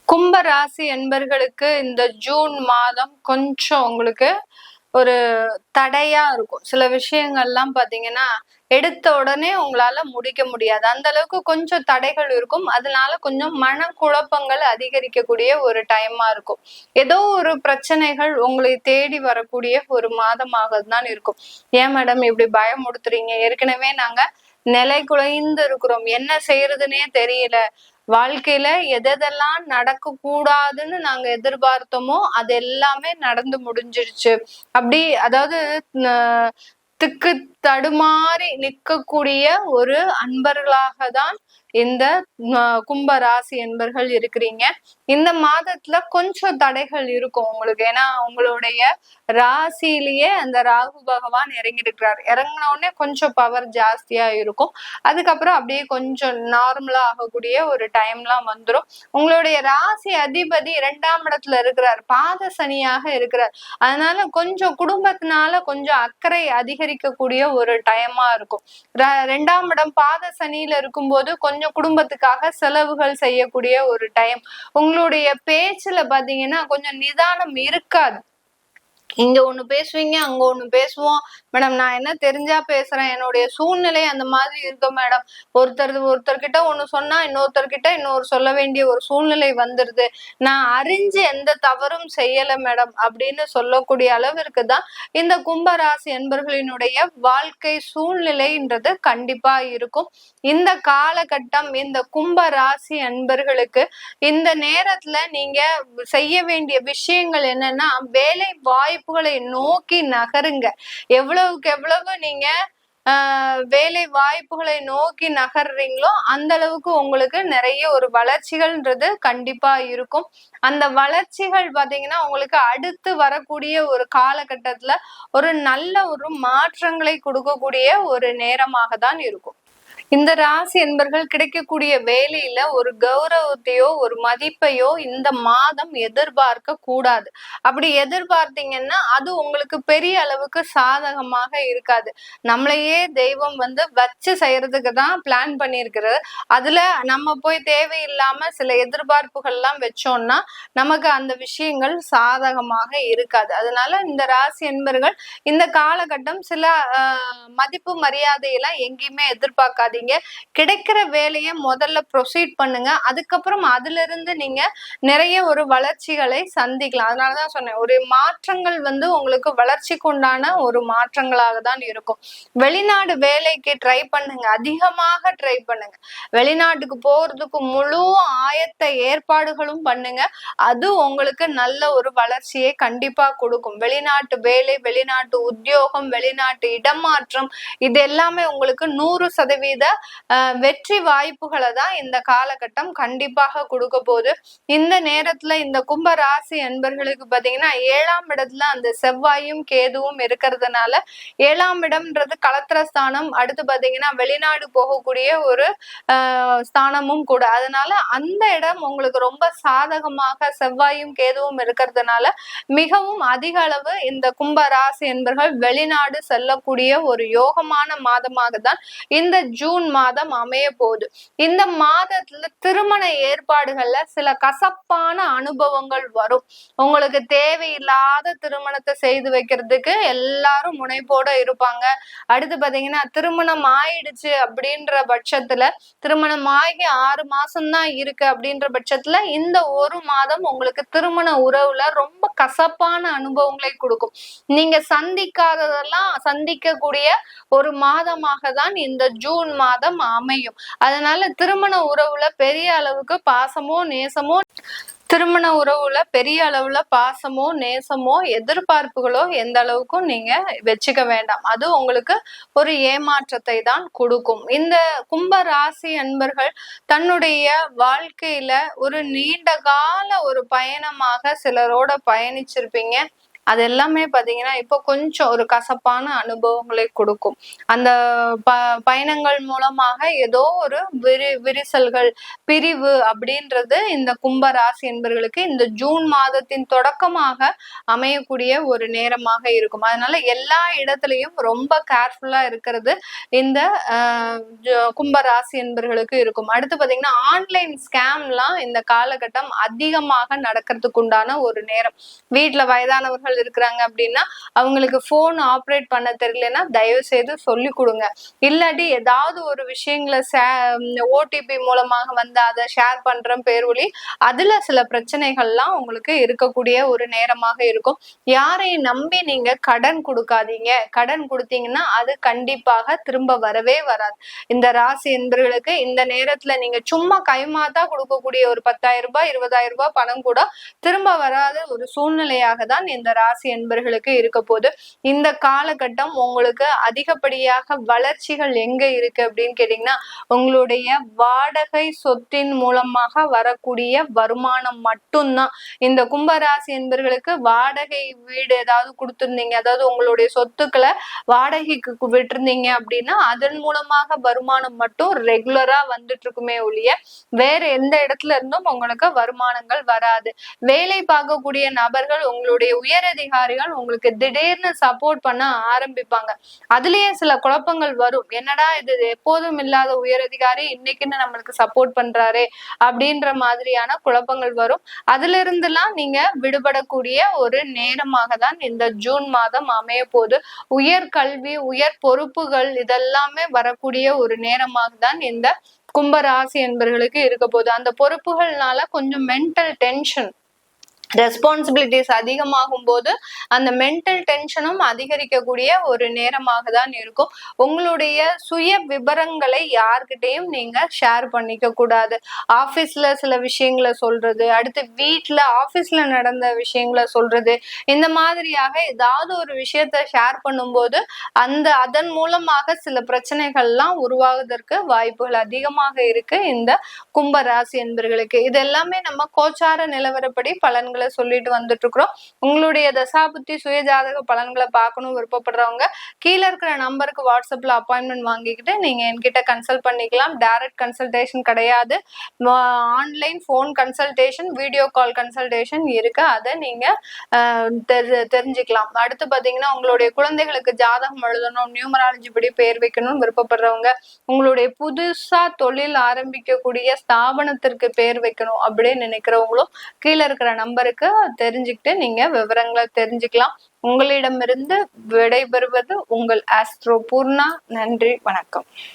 கும்ப ராசி என்பர்களுக்கு இந்த ஜூன் மாதம் கொஞ்சம் உங்களுக்கு ஒரு தடையா இருக்கும். சில விஷயங்கள்லாம் பாத்தீங்கன்னா எடுத்த உடனே உங்களால முடிக்க முடியாது. அந்த அளவுக்கு கொஞ்சம் தடைகள் இருக்கும். அதனால கொஞ்சம் மனக்குழப்பங்கள் அதிகரிக்கக்கூடிய ஒரு டைமா இருக்கும். ஏதோ ஒரு பிரச்சனைகள் உங்களை தேடி வரக்கூடிய ஒரு மாதமாக தான் இருக்கும். ஏன் மேடம் இப்படி பயமுறுத்துறீங்க? ஏற்கனவே நாங்க நிலை குலைந்து இருக்கிறோம். என்ன செய்யறதுன்னே தெரியல. வாழ்க்கையில எதெல்லாம் நடக்க கூடாதுன்னு நாங்க எதிர்பார்த்தோமோ அது எல்லாமே நடந்து முடிஞ்சிருச்சு. அப்படி அதாவது திக்கு தடுமாறி நிற்கக்கூடிய ஒரு அன்பர்களாக தான் இந்த கும்ப ராசி என்பர்கள் இருக்கிறீங்க. இந்த மாதத்துல கொஞ்சம் தடைகள் இருக்கும் உங்களுக்கு. ஏன்னா உங்களுடைய ராசியிலேயே அந்த ராகு பகவான் இறங்கி இருக்கிறார். இறங்கின உடனே கொஞ்சம் பவர் ஜாஸ்தியா இருக்கும். அதுக்கப்புறம் அப்படியே கொஞ்சம் நார்மலா ஆகக்கூடிய ஒரு டைம்லாம் வந்துடும். உங்களுடைய ராசி அதிபதி 2ஆம் இடத்துல இருக்கிறார், பாத சனியாக இருக்கிறார். அதனால கொஞ்சம் குடும்பத்தினால கொஞ்சம் அக்கறை அதிகரிக்கக்கூடிய ஒரு டைமா இருக்கும். 2ஆம் இடம் பாத சனியில இருக்கும்போது கொஞ்சம் குடும்பத்துக்காக செலவுகள் செய்யக்கூடிய ஒரு டைம். உங்களுடைய பேச்சுல பாத்தீங்கன்னா கொஞ்சம் நிதானம் இருக்காது. இங்க ஒண்ணு பேசுவீங்க, அங்க ஒண்ணு பேசுவோம். மேடம் நான் என்ன தெரிஞ்சா பேசுறேன், என்னுடைய சூழ்நிலை அந்த மாதிரி இருக்கு மேடம். ஒருத்தர்கிட்ட ஒண்ணு சொன்னா இன்னொருத்தர்கிட்ட இன்னொரு சொல்ல வேண்டிய ஒரு சூழ்நிலை வந்துருது. நான் அறிஞ்சு எந்த தவறும் செய்யல மேடம் அப்படின்னு சொல்லக்கூடிய அளவிற்கு தான் இந்த கும்பராசி என்பர்களினுடைய வாழ்க்கை சூழ்நிலைன்றது கண்டிப்பா இருக்கும். இந்த காலகட்டம் இந்த கும்ப ராசி அன்பர்களுக்கு இந்த நேரத்துல நீங்க செய்ய வேண்டிய விஷயங்கள் என்னன்னா, வேலை வாய்ப்புகளை நோக்கி நகருங்க. எவ்வளவுக்கு எவ்வளவு நீங்க வேலை வாய்ப்புகளை நோக்கி நகர்றீங்களோ அந்த அளவுக்கு உங்களுக்கு நிறைய ஒரு வளர்ச்சிகள்ன்றது கண்டிப்பா இருக்கும். அந்த வளர்ச்சிகள் பாத்தீங்கன்னா உங்களுக்கு அடுத்து வரக்கூடிய ஒரு காலகட்டத்துல ஒரு நல்ல ஒரு மாற்றங்களை கொடுக்கக்கூடிய ஒரு நேரமாக தான் இருக்கும். இந்த ராசி என்பர்கள் கிடைக்கக்கூடிய வேலையில ஒரு கௌரவத்தையோ ஒரு மதிப்பையோ இந்த மாதம் எதிர்பார்க்க கூடாது. அப்படி எதிர்பார்த்தீங்கன்னா அது உங்களுக்கு பெரிய அளவுக்கு சாதகமாக இருக்காது. நம்மளையே தெய்வம் வச்சு செய்யறதுக்கு தான் பிளான் பண்ணியிருக்கிறது. அதுல நம்ம போய் தேவையில்லாம சில எதிர்பார்ப்புகள்லாம் வச்சோம்னா நமக்கு அந்த விஷயங்கள் சாதகமாக இருக்காது. அதனால இந்த ராசி என்பர்கள் இந்த காலகட்டம் சில மதிப்பு மரியாதையெல்லாம் எங்கேயுமே எதிர்பார்க்காதீங்க. கிடைக்கிற வேலையை முதல்ல ப்ரொசீட் பண்ணுங்க. அதுக்கப்புறம் அதுல இருந்து நீங்க நிறைய ஒரு வளர்ச்சிகளை சந்திக்கலாம். அதனாலதான் சொன்னேன், ஒரு மாற்றங்கள் உங்களுக்கு வளர்ச்சிக்கு உண்டான ஒரு மாற்றங்களாக தான் இருக்கும். வெளிநாடு வேலைக்கு ட்ரை பண்ணுங்க, அதிகமாக ட்ரை பண்ணுங்க. வெளிநாட்டுக்கு போறதுக்கு முழு ஆயத்த ஏற்பாடுகளும் பண்ணுங்க. அது உங்களுக்கு நல்ல ஒரு வளர்ச்சியை கண்டிப்பா கொடுக்கும். வெளிநாட்டு வேலை, வெளிநாட்டு உத்தியோகம், வெளிநாட்டு இடமாற்றம், இது எல்லாமே உங்களுக்கு 100% வெற்றி வாய்ப்புகளை தான் இந்த காலகட்டம் கண்டிப்பாக கொடுக்க போகுது. இந்த நேரத்துல இந்த கும்ப ராசி என்பர்களுக்கு பாத்தீங்கன்னா 7ஆம் இடத்துல அந்த செவ்வாயும் கேதுவும் இருக்கிறதுனால 7ஆம் இடம்ன்றது களத்திர ஸ்தானம். அடுத்து பாத்தீங்கன்னா வெளிநாடு போகக்கூடிய ஒரு ஸ்தானமும் கூட. அதனால அந்த இடம் உங்களுக்கு ரொம்ப சாதகமாக செவ்வாயும் கேதுவும் இருக்கிறதுனால மிகவும் அதிக அளவு இந்த கும்ப ராசி என்பர்கள் வெளிநாடு செல்லக்கூடிய ஒரு யோகமான மாதமாக தான் இந்த ஜூன் மாதம் அமைய போகுது. இந்த மாதத்துல திருமண ஏற்பாடுகள்ல சில கசப்பான அனுபவங்கள் வரும். உங்களுக்கு தேவையில்லாத திருமணத்தை செய்து வைக்கிறதுக்கு எல்லாரும் முனைப்போட இருப்பாங்க. அடுத்து பாத்தீங்கன்னா திருமணம் ஆயிடுச்சு அப்படின்ற பட்சத்துல, திருமணம் ஆகி 6 மாசம்தான் இருக்கு அப்படின்ற பட்சத்துல இந்த ஒரு மாதம் உங்களுக்கு திருமண உறவுல ரொம்ப கசப்பான அனுபவங்களை கொடுக்கும். நீங்க சந்திக்காததெல்லாம் சந்திக்கக்கூடிய ஒரு மாதமாக தான் இந்த ஜூன் மாதம் அமையும். அதனால திருமண உறவுல பெரிய அளவுக்கு பாசமோ நேசமோ எதிர்பார்ப்புகளோ எந்த அளவுக்கும் நீங்க வச்சுக்க வேண்டாம். அது உங்களுக்கு ஒரு ஏமாற்றத்தை தான் கொடுக்கும். இந்த கும்ப ராசி அன்பர்கள் தன்னுடைய வாழ்க்கையில ஒரு நீண்ட கால ஒரு பயணமாக சிலரோட பயணிச்சிருப்பீங்க. அது எல்லாமே பாத்தீங்கன்னா இப்போ கொஞ்சம் ஒரு கசப்பான அனுபவங்களை கொடுக்கும். அந்த பயணங்கள் மூலமாக ஏதோ ஒரு விரிசல்கள், பிரிவு அப்படின்றது இந்த கும்ப ராசி என்பவர்களுக்கு இந்த ஜூன் மாதத்தின் தொடக்கமாக அமையக்கூடிய ஒரு நேரமாக இருக்கும். அதனால எல்லா இடத்துலயும் ரொம்ப கேர்ஃபுல்லா இருக்கிறது இந்த கும்ப ராசி என்பவர்களுக்கு இருக்கும். அடுத்து பாத்தீங்கன்னா ஆன்லைன் ஸ்கேம்லாம் இந்த காலகட்டம் அதிகமாக நடக்கிறதுக்கு உண்டான ஒரு நேரம். வீட்டுல வயதானவர்கள் இருக்கிறாங்க அப்படின்னா அவங்களுக்கு போன் ஆப்ரேட் பண்ண தெரியலன்னா தயவு செய்து சொல்லி கொடுங்க. இல்லாட்டி ஏதாவது ஒரு விஷயங்களை ஓடிபி மூலமாக வந்து அதை ஷேர் பண்ற பேர்வழி அதுல சில பிரச்சனைகள்லாம் உங்களுக்கு இருக்கக்கூடிய ஒரு நேரமாக இருக்கும். யாரையும் நம்பி நீங்க கடன் கொடுக்காதீங்க. கடன் கொடுத்தீங்கன்னா அது கண்டிப்பாக திரும்ப வரவே வராது. இந்த ராசி என்பவர்களுக்கு இந்த நேரத்துல நீங்க சும்மா கைமாத்தா கொடுக்கக்கூடிய ஒரு 10,000 ரூபாய் 20,000 ரூபாய் பணம் கூட திரும்ப வராத ஒரு சூழ்நிலையாக தான் இந்த ராசி என்பவர்களுக்கு இருக்க போது. இந்த காலகட்டம் உங்களுக்கு அதிகப்படியாக வளர்ச்சிகள் எங்க இருக்கு அப்படின்னு கேட்டீங்கன்னா உங்களுடைய வாடகை சொத்தின் மூலமாக வரக்கூடிய வருமானம் மட்டும்தான். இந்த கும்பராசி என்பவர்களுக்கு வாடகை வீடு ஏதாவது கொடுத்திருந்தீங்க, அதாவது உங்களுடைய சொத்துக்களை வாடகைக்கு விட்டுருந்தீங்க அப்படின்னா அதன் மூலமாக வருமானம் மட்டும் ரெகுலரா வந்துட்டு இருக்குமே ஒழிய வேற எந்த இடத்துல இருந்தும் உங்களுக்கு வருமானங்கள் வராது. வேலை பார்க்கக்கூடிய நபர்கள், உங்களுடைய உயரதிகாரிகள் உங்களுக்கு திடீர்னு சப்போர்ட் பண்ண ஆரம்பிப்பாங்க. அதுலயே சில குழப்பங்கள் வரும். என்னடா இது எப்போதும் இல்லாத உயரதிகாரி இன்னைக்குன்னு நம்மளுக்கு சப்போர்ட் பண்றாரே அப்படின்ற மாதிரியான குழப்பங்கள் வரும். அதுல இருந்துலாம் நீங்க விடுபடக்கூடிய ஒரு நேரமாக தான் இந்த ஜூன் மாதம் அமைய போது. உயர் கல்வி, உயர் பொறுப்புகள் இதெல்லாமே வரக்கூடிய ஒரு நேரமாக தான் இந்த கும்பராசி என்பவர்களுக்கு இருக்க போகுது. அந்த பொறுப்புகள்னால கொஞ்சம் மென்டல் டென்ஷன், ரெஸ்பான்சிபிலிட்டிஸ் அதிகமாகும் போது அந்த மென்டல் டென்ஷனும் அதிகரிக்கக்கூடிய ஒரு நேரமாக தான் இருக்கும். உங்களுடைய சுய விபரங்களை யார்கிட்டையும் நீங்க ஷேர் பண்ணிக்க கூடாது. ஆபீஸ்ல சில விஷயங்களை சொல்றது, அடுத்து வீட்டுல ஆபீஸ்ல நடந்த விஷயங்களை சொல்றது, இந்த மாதிரியாக ஏதாவது ஒரு விஷயத்த ஷேர் பண்ணும்போது அதன் மூலமாக சில பிரச்சனைகள்லாம் உருவாவதற்கு வாய்ப்புகள் அதிகமாக இருக்கு இந்த கும்ப ராசி என்பவர்களுக்கு. இது எல்லாமே நம்ம கோச்சார நிலவரப்படி பலன்கள் சொல்லிட்டு வந்துட்டு இருக்கிறோம். உங்களுடைய தசாபுத்தி சுயஜாதக பலன்களை பார்க்கணும் விருப்பப்படுறவங்க கீழே இருக்கிற நம்பருக்கு வாட்ஸ்அப்ல அப்பாயின்மெண்ட் வாங்கிக்கிட்டு நீங்க என்கிட்ட கன்சல்ட் பண்ணிக்கலாம். டைரக்ட் கன்சல்டேஷன் கிடையாது, online phone consultation, video call consultation இருக்கு. அதை நீங்க தெரிஞ்சுக்கலாம். அடுத்து பாத்தீங்கன்னா உங்களுடைய குழந்தைகளுக்கு ஜாதகம் எழுதணும், நியூமராலஜி படி பேர் வைக்கணும்னு விருப்பப்படுறவங்க, உங்களுடைய புதுசா தொழில் ஆரம்பிக்கக்கூடிய ஸ்தாபனத்திற்கு பேர் வைக்கணும் அப்படின்னு நினைக்கிறவங்களும் கீழே இருக்கிற நம்பருக்கு தெரிஞ்சுக்கிட்டு நீங்க விவரங்களை தெரிஞ்சுக்கலாம். உங்களிடமிருந்து விடைபெறுவது உங்கள் ஆஸ்ட்ரோ பூர்ணா. நன்றி, வணக்கம்.